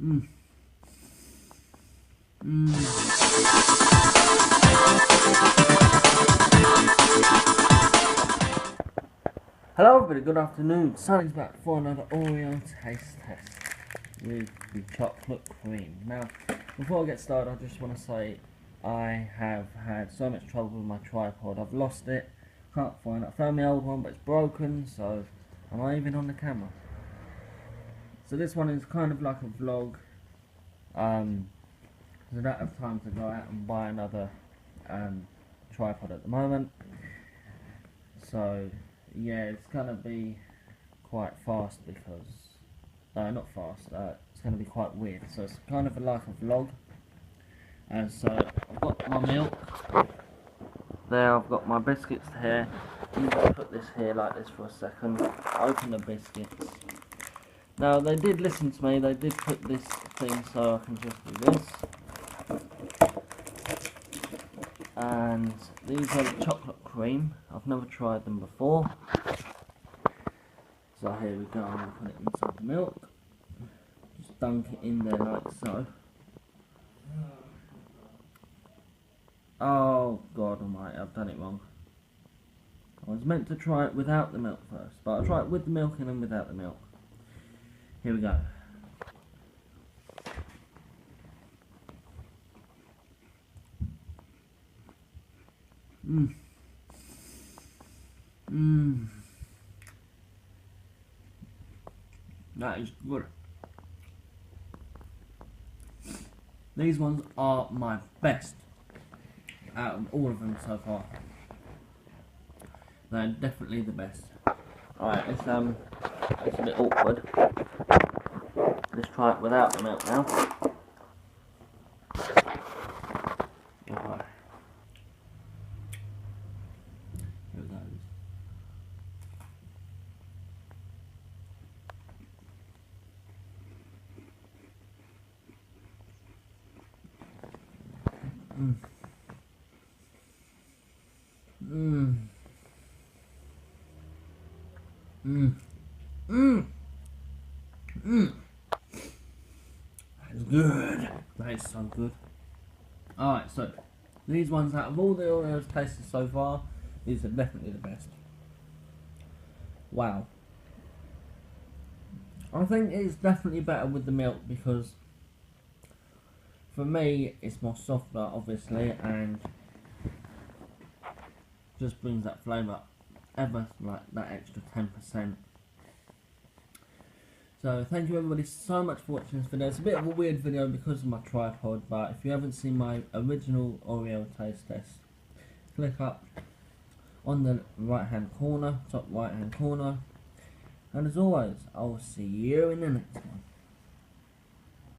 Mm. Mm. Hello everybody, good afternoon. Sonny's back for another Oreo taste test with the chocolate cream. Now, before I get started, I just want to say I have had so much trouble with my tripod. I've lost it, can't find it. I found my old one, but it's broken, so I'm not even on the camera. So this one is kind of like a vlog. I don't have time to go out and buy another tripod at the moment. So yeah, it's gonna be quite fast because not fast. It's gonna be quite weird. So it's kind of like a vlog. And so I've got my milk there. I've got my biscuits here. You just put this here like this for a second. Open the biscuits. Now they did listen to me. They did put this thing so I can just do this. And these are the chocolate cream. I've never tried them before. So here we go, I'm going to put it inside the milk. Just dunk it in there like so. Oh God almighty, I've done it wrong. I was meant to try it without the milk first, but I'll try it with the milk and then without the milk. Here we go. Mmm. Mmm. That is good. These ones are my best out of all of them so far. They're definitely the best. Alright, it's a bit awkward. Let's try it without the milk now. Alright. Here it goes. Mmm. Mmm. Mmm. Mmm. Mmm. That's good. That is so good. Alright, so these ones out of all the Oreos tasted so far, these are definitely the best. Wow. I think it's definitely better with the milk because for me it's more softer obviously and just brings that flavour ever like that extra 10%. So thank you everybody so much for watching this video. It's a bit of a weird video because of my tripod, but if you haven't seen my original Oreo taste test, click up on the right hand corner, top right hand corner, and as always, I'll see you in the next one.